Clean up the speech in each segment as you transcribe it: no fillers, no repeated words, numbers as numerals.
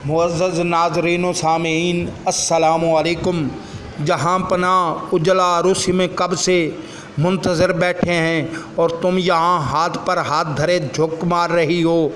मुअज़्ज़ज़ नाज़रीन व सामीन अस्सलामु अलैकुम। जहाँ पनाह उजला अरूसी में कब से मुंतज़र बैठे हैं और तुम यहाँ हाथ पर हाथ धरे झोंक मार रही हो।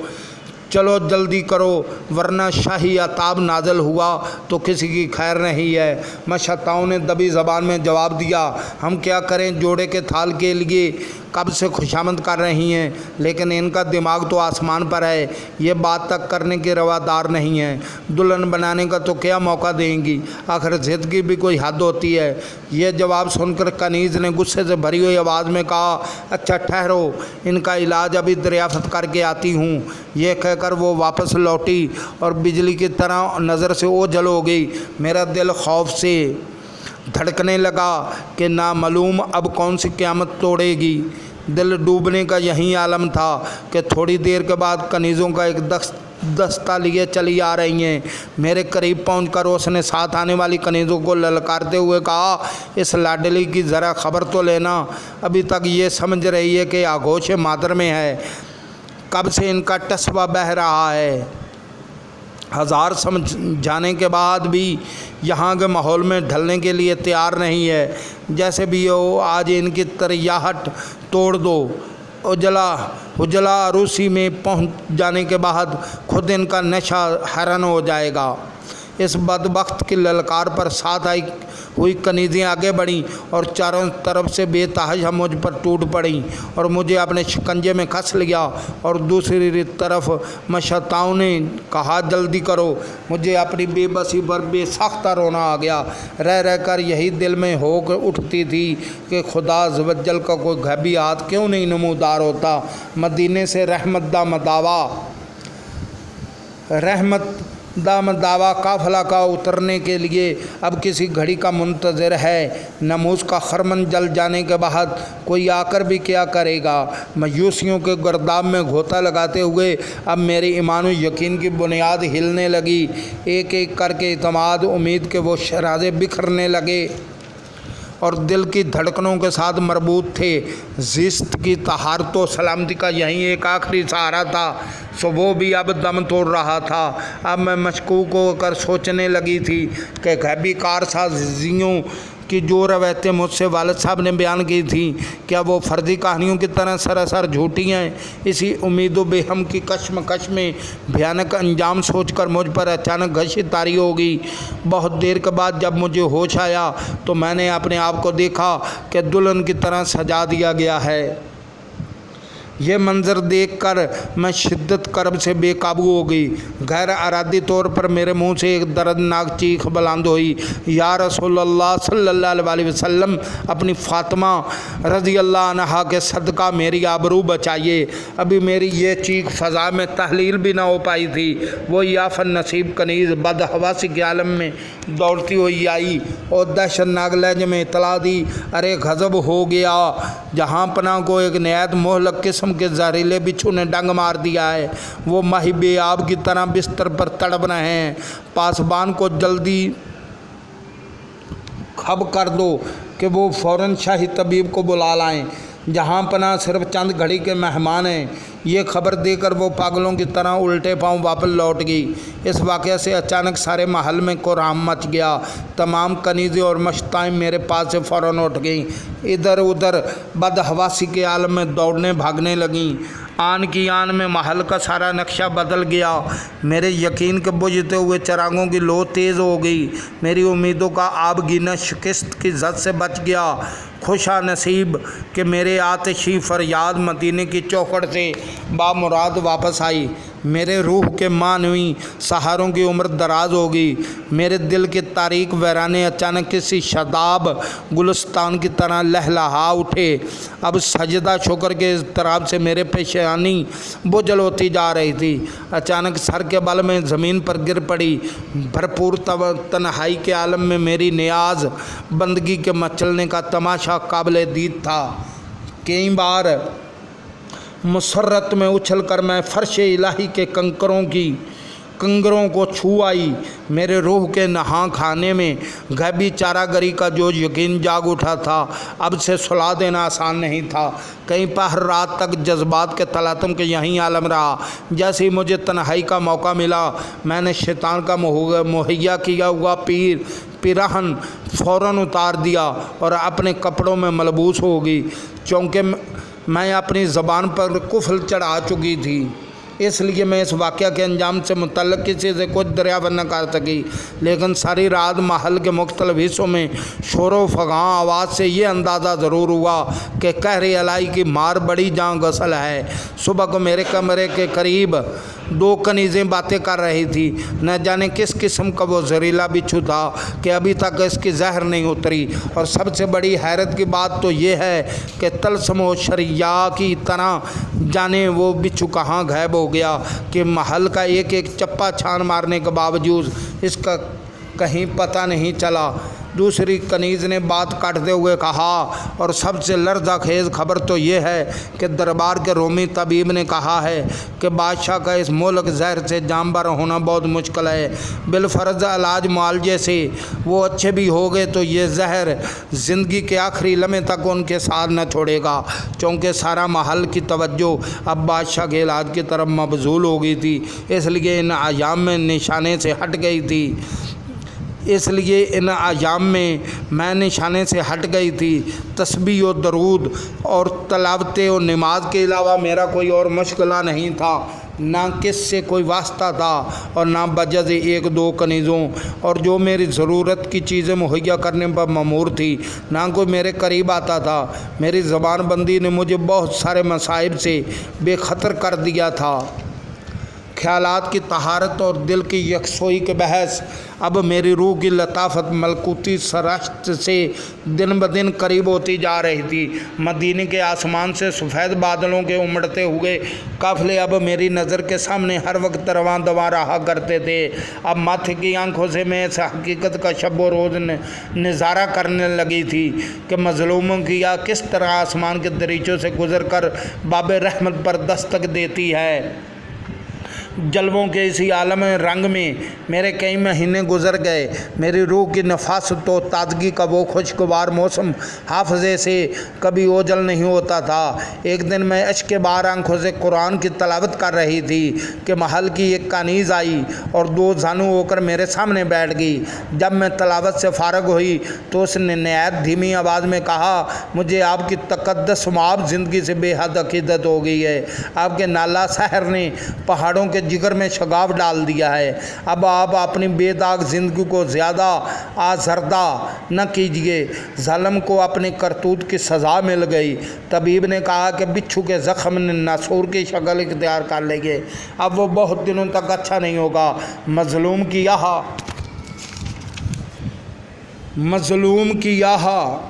चलो जल्दी करो वरना शाही अताब नाज़िल हुआ तो किसी की खैर नहीं है। मशत्ताओं ने दबी ज़बान में जवाब दिया, हम क्या करें, जोड़े के थाल के लिए कब से खुशामद कर रही हैं, लेकिन इनका दिमाग तो आसमान पर है, ये बात तक करने के रवादार नहीं है। दुल्हन बनाने का तो क्या मौका देंगी, आखिर ज़िद की भी कोई हद होती है। यह जवाब सुनकर कनीज़ ने गुस्से से भरी हुई आवाज़ में कहा, अच्छा ठहरो, इनका इलाज अभी दरियाफ़त करके आती हूँ। यह कहकर वो वापस लौटी और बिजली की तरह नज़र से ओझल हो गई। मेरा दिल खौफ से धड़कने लगा कि नामालूम अब कौन सी क़यामत तोड़ेगी। दिल डूबने का यही आलम था कि थोड़ी देर के बाद कनीज़ों का एक दस्ता लिए चली आ रही हैं। मेरे करीब पहुंचकर उसने साथ आने वाली कनीज़ों को ललकारते हुए कहा, इस लाडली की ज़रा ख़बर तो लेना, अभी तक ये समझ रही है कि आगोश मादर में है, कब से इनका टसबा बह रहा है। हज़ार समझाने के बाद भी यहाँ के माहौल में ढलने के लिए तैयार नहीं है। जैसे भी हो आज इनकी तरयाहट तोड़ दो। उजला अरूसी में पहुँच जाने के बाद खुद इनका नशा हैरान हो जाएगा। इस बदबख्त की ललकार पर साथ आई हुई कनीज़ें आगे बढ़ीं और चारों तरफ से बेतहाशा मुझ पर टूट पड़ीं और मुझे अपने शिकंजे में कस लिया। और दूसरी तरफ मशत्ताओं ने कहा, जल्दी करो। मुझे अपनी बेबसी पर बेसाख्ता रोना आ गया। रह रह कर यही दिल में होकर उठती थी कि खुदा अज़्ज़वजल का कोई गैबी हाथ क्यों नहीं नमूदार होता। मदीने से रहमत दामदावा काफ़िला का उतरने के लिए अब किसी घड़ी का मुंतज़र है। नमूस का खरमन जल जाने के बाद कोई आकर भी क्या करेगा। मायूसियों के गर्दाब में घोता लगाते हुए अब मेरे ईमान व यकीन की बुनियाद हिलने लगी। एक एक करके इत्मीनान उम्मीद के वो शराज़े बिखरने लगे और दिल की धड़कनों के साथ मरबूत थे। ज़िस्त की तहारत व सलामती का यही एक आखिरी सहारा था, सो वो भी अब दम तोड़ रहा था। अब मैं मशकूक होकर सोचने लगी थी कि गैबी कारसाजियों की जो रवायतें मुझसे वालिद साहब ने बयान की थी, क्या वो फर्जी कहानियों की तरह सरासर झूठी हैं। इसी उम्मीद व बेहम की कश्मकश में भयानक अंजाम सोचकर मुझ पर अचानक घसी तारी हो गई। बहुत देर के बाद जब मुझे होश आया तो मैंने अपने आप को देखा कि दुल्हन की तरह सजा दिया गया है। ये मंज़र देखकर मैं शिद्दत कर्ब से बेकाबू हो गई। गैर अरादी तौर पर मेरे मुंह से एक दर्दनाक चीख बुलंद हुई, या रसूलल्लाह सल्लल्लाहु अलैहि वसल्लम, अपनी फ़ातिमा रज़ी अल्लाह अन्हा के सदका मेरी आबरू बचाइए। अभी मेरी ये चीख फ़ज़ा में तहलील भी ना हो पाई थी। वो याफ़न नसीब कनीज़ बदहवासी के आलम में दौड़ती हुई आई और दहशतनाक लहजे में इतला दी, अरे गज़ब हो गया, जहाँ पनाह को एक नहायत मोहलक किस्म के जहरीले बिच्छू ने डंग मार दिया है। वो माही बेआब की तरह बिस्तर पर तड़प रहे हैं। पासबान को जल्दी खबर कर दो कि वो फ़ौरन शाही तबीब को बुला लाएं। जहाँ पनाह सिर्फ चंद घड़ी के मेहमान हैं। ये खबर देकर वो पागलों की तरह उल्टे पांव वापस लौट गई। इस वाक़े से अचानक सारे महल में कोहराम मच गया। तमाम कनीज़ें और मशताएँ मेरे पास से फ़ौरन उठ गईं, इधर उधर बदहवासी के आलम में दौड़ने भागने लगीं। आन की आन में महल का सारा नक्शा बदल गया। मेरे यकीन के बुझते हुए चिरागों की लो तेज़ हो गई। मेरी उम्मीदों का आब गीना शिकस्त की जद से बच गया। खुशा नसीब कि मेरे आतिशी फरियाद मदीने की चौखट से बामुराद वापस आई। मेरे रूह के मानवी सहारों की उम्र दराज हो गई। मेरे दिल के तारीक वैराने अचानक किसी शदाब गुलस्तान की तरह लहलहा उठे। अब सजदा शुक्र के तरफ से मेरे पेशानी बोझल होती जा रही थी। अचानक सर के बल में ज़मीन पर गिर पड़ी। भरपूर तन्हाई के आलम में मेरी नियाज बंदगी के मचलने का तमाशा काबिल दीद था। कई बार मुसर्रत में उछल कर मैं फर्श इलाही के कंकरों की कंगरों को छू आई। मेरे रूह के नहा खाने में गैबी चारागरी का जो यकीन जाग उठा था, अब से सुला देना आसान नहीं था। कहीं पर हर रात तक जज्बात के तलातम के यहीं आलम रहा। जैसे ही मुझे तन्हाई का मौका मिला, मैंने शैतान का मुहैया किया हुआ पिराहन फ़ौरन उतार दिया और अपने कपड़ों में मलबूस हो गई, चूँकि मैं अपनी ज़बान पर कुफ्र चढ़ा चुकी थी। इसलिए मैं इस वाक़या के अंजाम से मुतल्लिक़ किसी से कुछ दरियाफ़त न कर सकी। लेकिन सारी रात महल के मुख्तलिफ़ हिस्सों में शोर व फगां आवाज़ से ये अंदाज़ा ज़रूर हुआ कि कहर अलाई की मार बड़ी जान गसल है। सुबह को मेरे कमरे के करीब दो कनीज़ें बातें कर रही थी। न जाने किस किस्म का वो जहरीला बिच्छू था कि अभी तक इसकी जहर नहीं उतरी। और सबसे बड़ी हैरत की बात तो ये है कि तलस्म व शरिया की तरह जाने वो बिच्छू कहाँ गायब हो गया कि महल का एक एक चप्पा छान मारने के बावजूद इसका कहीं पता नहीं चला। दूसरी कनीज़ ने बात काटते हुए कहा, और सबसे लर्ज़ा खेज़ खबर तो ये है कि दरबार के रोमी तबीब ने कहा है कि बादशाह का इस मुल्क जहर से जानबर होना बहुत मुश्किल है। बिलफर्ज इलाज मुआलजे से वो अच्छे भी हो गए तो ये जहर ज़िंदगी के आखिरी लम्हे तक उनके साथ न छोड़ेगा। चूँकि सारा महल की तवज्जो अब बादशाह के इलाज की तरफ मबजूल हो गई थी, इसलिए इन अयाम में निशाने से हट गई थी। मैं निशाने से हट गई थी। तस्बीह और दरूद और तलावत और नमाज के अलावा मेरा कोई और मशगला नहीं था। ना किस से कोई वास्ता था और ना बजज़ एक दो कनीज़ों और जो मेरी ज़रूरत की चीज़ें मुहैया करने पर ममूर थी, ना कोई मेरे करीब आता था। मेरी ज़बान बंदी ने मुझे बहुत सारे मसाइब से बेखतर कर दिया था। ख्यालात की तहारत और दिल की यकसोई के बहस अब मेरी रूह की लताफत मलकूती सरश्त से दिन ब दिन करीब होती जा रही थी। मदीने के आसमान से सफ़ेद बादलों के उमड़ते हुए काफ़िले अब मेरी नज़र के सामने हर वक्त रवां दवा रहा करते थे। अब माथे की आंखों से मैं इस हकीकत का शब व रोज़ नज़ारा करने लगी थी कि मज़लूमों की या किस तरह आसमान के दरीचों से गुज़र कर बाब रहमत पर दस्तक देती है। जलवों के इसी आलम रंग में मेरे कई महीने गुजर गए। मेरी रूह की नफासत तो ताजगी का वो खुशगवार मौसम हाफजे से कभी ओझल नहीं होता था। एक दिन मैं अश्क बार आंखों से कुरान की तलावत कर रही थी कि महल की एक कनीज़ आई और दो जानू होकर मेरे सामने बैठ गई। जब मैं तलावत से फारग हुई तो उसने नहायत धीमी आवाज़ में कहा, मुझे आपकी तकद्दस माब ज़िंदगी से बेहद अकीदत हो गई है। आपके नाला सहर ने पहाड़ों के जिगर में शगाफ डाल दिया है। अब आप अपनी बेदाग ज़िंदगी को ज़्यादा आज़रदा न कीजिए। ज़ल्म को अपने करतूत की सज़ा मिल गई। तबीब ने कहा कि बिच्छू के ज़ख्म ने नासूर की शक्ल इख्तियार कर लेंगे। अब वो बहुत दिनों तक अच्छा नहीं होगा। मज़लूम की यह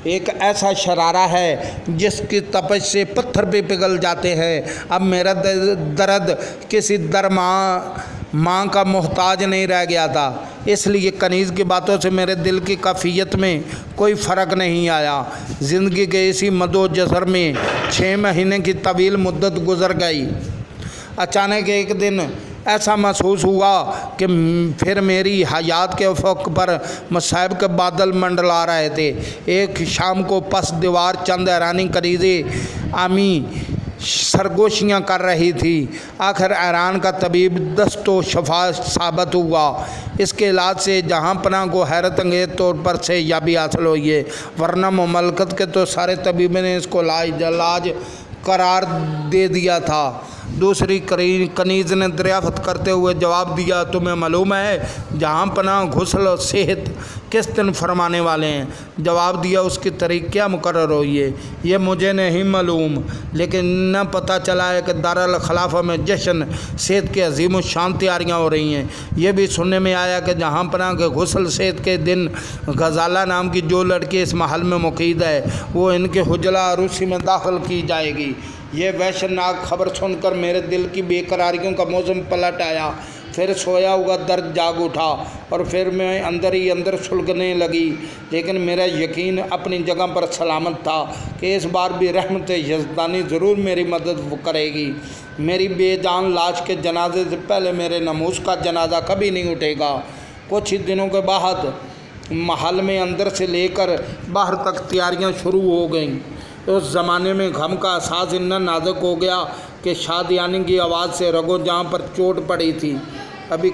एक ऐसा शरारा है जिसकी तपश से पत्थर पे पिघल जाते हैं। अब मेरा दर्द किसी माँ का मोहताज नहीं रह गया था, इसलिए कनीज़ की बातों से मेरे दिल की कैफियत में कोई फ़र्क नहीं आया। ज़िंदगी के इसी मदो जसर में 6 महीने की तवील मुद्दत गुज़र गई। अचानक एक दिन ऐसा महसूस हुआ कि फिर मेरी हयात के उफ़क़ पर मसाइब के बादल मंडला रहे थे। एक शाम को पस दीवार चंद हैरानी कनीज़ें आमी सरगोशियाँ कर रही थी। आखिर ऐरान का तबीब दस्तो शफा साबित हुआ। इसके इलाज से जहाँ पनाह को हैरत अंगेज़ तौर पर से याबी हासिल हुई है, वरना मुमलकत के तो सारे तबीब ने इसको लाज करार दे दिया था। दूसरी कनीज़ ने दरियाफ़त करते हुए जवाब दिया, तुम्हें मालूम है जहाँ पनाह गुस्ल और सेहत किस दिन फरमाने वाले हैं? जवाब दिया, उसकी तारीख़ क्या मुकर्रर हुई है ये मुझे नहीं मालूम, लेकिन न पता चला है कि दारुल खिलाफा में जश्न सेहत की अजीम शान तैयारियाँ हो रही हैं। ये भी सुनने में आया कि जहाँ पनाह के गुस्ल सेहत के दिन गज़ाला नाम की जो लड़की इस महल में मुक़ीद है वो इनके हुजला अरूसी में दाखिल की जाएगी। ये वहशतनाक खबर सुनकर मेरे दिल की बेकरारियों का मौसम पलट आया। پھر سویا ہوا درد جاگ اٹھا اور پھر میں اندر ہی اندر سلگنے لگی، لیکن میرا یقین اپنی جگہ پر سلامت تھا کہ اس بار بھی رحمت یزدانی ضرور میری مدد کرے گی۔ میری بے جان لاش کے جنازے سے پہلے میرے ناموس کا جنازہ کبھی نہیں اٹھے گا۔ کچھ ہی دنوں کے بعد محل میں اندر سے لے کر باہر تک تیاریاں شروع ہو گئیں۔ اس زمانے میں غم کا احساس اتنا نازک ہو گیا کہ شادیانے کی آواز سے رگوں جہاں پر چوٹ پڑی تھی ابھی